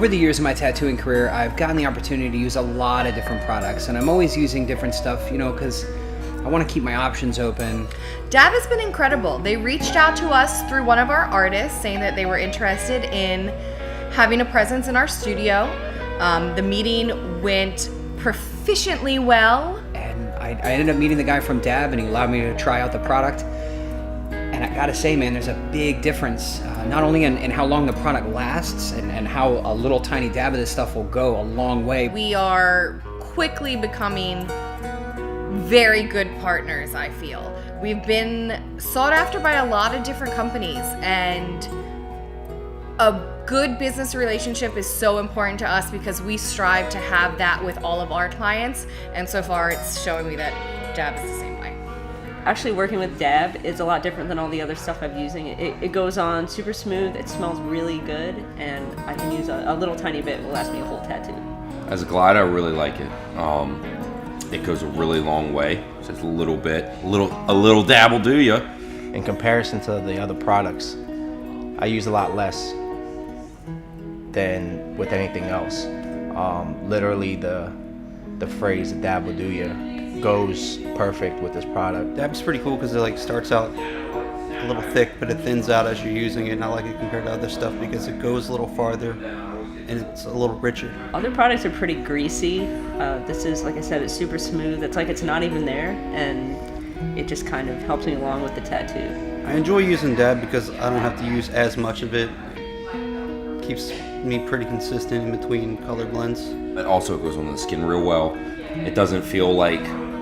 Over the years of my tattooing career, I've gotten the opportunity to use a lot of different products, and I'm always using different stuff, because I want to keep my options open. Dab has been incredible. They reached out to us through one of our artists saying that they were interested in having a presence in our studio. The meeting went proficiently well. And I ended up meeting the guy from Dab, and he allowed me to try out the product. And I gotta say, man, there's a big difference, not only in how long the product lasts and how a little tiny dab of this stuff will go a long way. We are quickly becoming very good partners, I feel. We've been sought after by a lot of different companies, and a good business relationship is so important to us because we strive to have that with all of our clients, and so far it's showing me that Dab is the same way. Actually, working with Dab is a lot different than all the other stuff I've using. It goes on super smooth, it smells really good, and I can use a little tiny bit, it will last me a whole tattoo. As a glide, I really like it. It goes a really long way. Just a little bit, a little dab will do ya. In comparison to the other products, I use a lot less than with anything else. Literally, the phrase "the dab will do ya" goes perfect with this product. Dab's pretty cool because it starts out a little thick, but it thins out as you're using it. And I like it compared to other stuff because it goes a little farther and it's a little richer. Other products are pretty greasy. This is, like I said, it's super smooth. It's like it's not even there, and it just kind of helps me along with the tattoo. I enjoy using Dab because I don't have to use as much of it. Keeps me pretty consistent in between color blends. It also goes on the skin real well. It doesn't feel like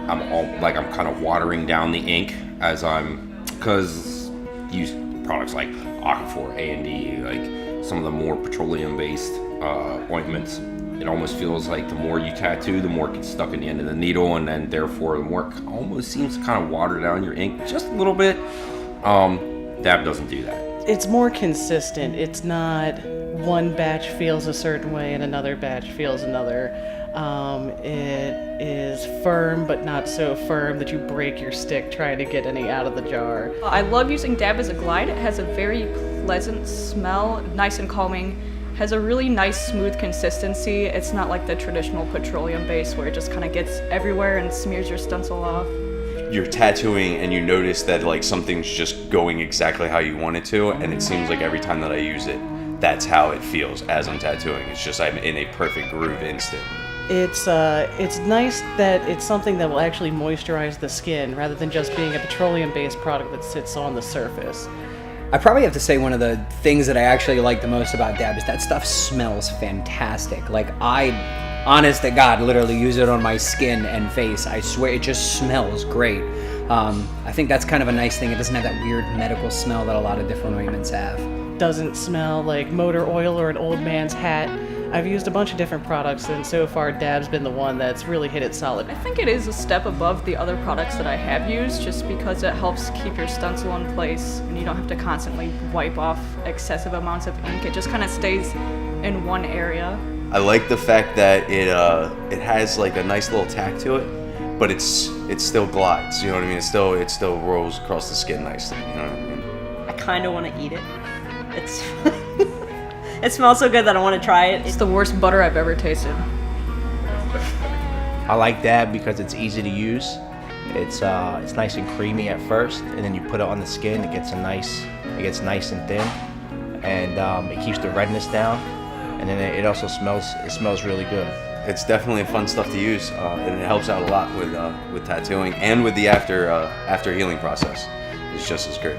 I'm kind of watering down the ink because use products like Aquaphor, A&D, like some of the more petroleum-based ointments. It almost feels like the more you tattoo, the more it gets stuck in the end of the needle, and then therefore the more it almost seems to kind of water down your ink just a little bit. Dab doesn't do that. It's more consistent. It's not one batch feels a certain way and another batch feels another. It is firm, but not so firm that you break your stick trying to get any out of the jar. I love using Dab as a glide. It has a very pleasant smell, nice and calming. Has a really nice smooth consistency. It's not like the traditional petroleum base where it just kind of gets everywhere and smears your stencil off. You're tattooing and you notice that something's just going exactly how you want it to, and it seems like every time that I use it, that's how it feels as I'm tattooing. It's just I'm in a perfect groove instant. It's nice that it's something that will actually moisturize the skin rather than just being a petroleum-based product that sits on the surface. I probably have to say one of the things that I actually like the most about Dab is that stuff smells fantastic. Like, I, honest to God, literally use it on my skin and face. I swear it just smells great. I think that's kind of a nice thing. It doesn't have that weird medical smell that a lot of different ointments have. Doesn't smell like motor oil or an old man's hat. I've used a bunch of different products, and so far Dab's been the one that's really hit it solid. I think it is a step above the other products that I have used just because it helps keep your stencil in place and you don't have to constantly wipe off excessive amounts of ink. It just kind of stays in one area. I like the fact that it has like a nice little tack to it, but it still glides. You know what I mean? It still rolls across the skin nicely. You know what I mean? I kind of want to eat it. It's it smells so good that I want to try it. It's the worst butter I've ever tasted. I like Dab because it's easy to use. It's nice and creamy at first, and then you put it on the skin. It gets nice and thin, and it keeps the redness down. And then it also smells really good. It's definitely fun stuff to use, and it helps out a lot with tattooing and with the after healing process. It's just as great.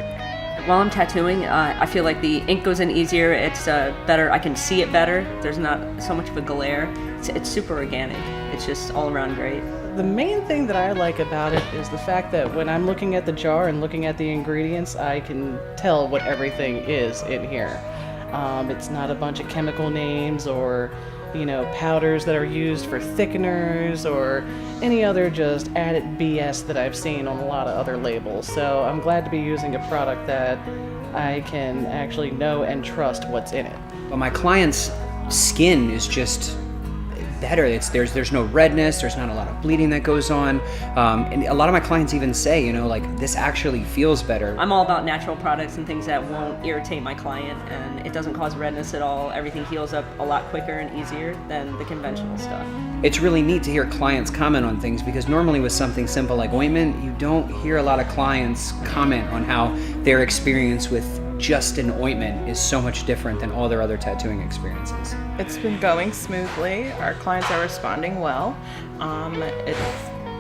While I'm tattooing, I feel like the ink goes in easier. It's better. I can see it better. There's not so much of a glare. It's super organic. It's just all around great. The main thing that I like about it is the fact that when I'm looking at the jar and looking at the ingredients, I can tell what everything is in here. It's not a bunch of chemical names or powders that are used for thickeners or any other just added BS that I've seen on a lot of other labels. So I'm glad to be using a product that I can actually know and trust what's in it. But my client's skin is just better. There's no redness. There's not a lot of bleeding that goes on. And a lot of my clients even say, you know, like, this actually feels better. I'm all about natural products and things that won't irritate my client, and it doesn't cause redness at all. Everything heals up a lot quicker and easier than the conventional stuff. It's really neat to hear clients comment on things, because normally with something simple like ointment, you don't hear a lot of clients comment on how their experience with just an ointment is so much different than all their other tattooing experiences. It's been going smoothly. Our clients are responding well.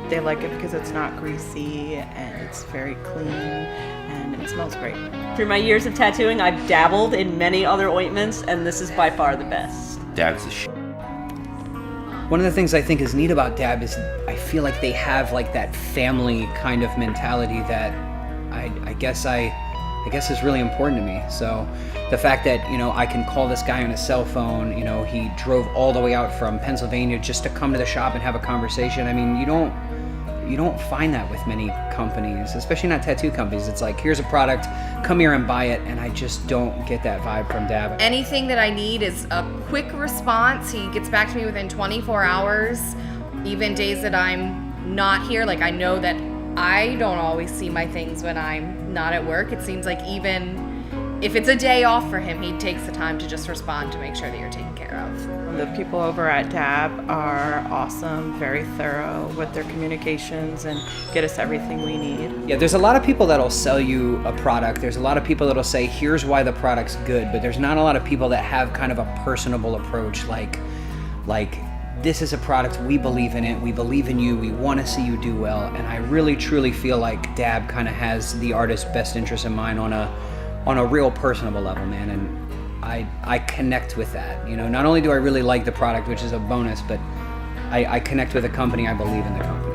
They like it because it's not greasy and it's very clean and it smells great. Through my years of tattooing, I've dabbled in many other ointments, and this is by far the best. Dab's the shit. One of the things I think is neat about Dab is I feel like they have like that family kind of mentality that I guess is really important to me. So the fact that, you know, I can call this guy on his cell phone, you know, he drove all the way out from Pennsylvania just to come to the shop and have a conversation. I mean, you don't find that with many companies, especially not tattoo companies. It's like, here's a product, come here and buy it, and I just don't get that vibe from Dab. Anything that I need is a quick response. He gets back to me within 24 hours, even days that I'm not here. Like, I know that I don't always see my things when I'm not at work. It seems like even if it's a day off for him, he takes the time to just respond to make sure that you're taken care of. The people over at Dab are awesome, very thorough with their communications and get us everything we need. Yeah, there's a lot of people that'll sell you a product. There's a lot of people that'll say, here's why the product's good, but there's not a lot of people that have kind of a personable approach, like this is a product, we believe in it, we believe in you, we want to see you do well. And I really truly feel like Dab kind of has the artist's best interest in mind on a real personable level, man. And I connect with that. You know, not only do I really like the product, which is a bonus, but I connect with the company. I believe in the company.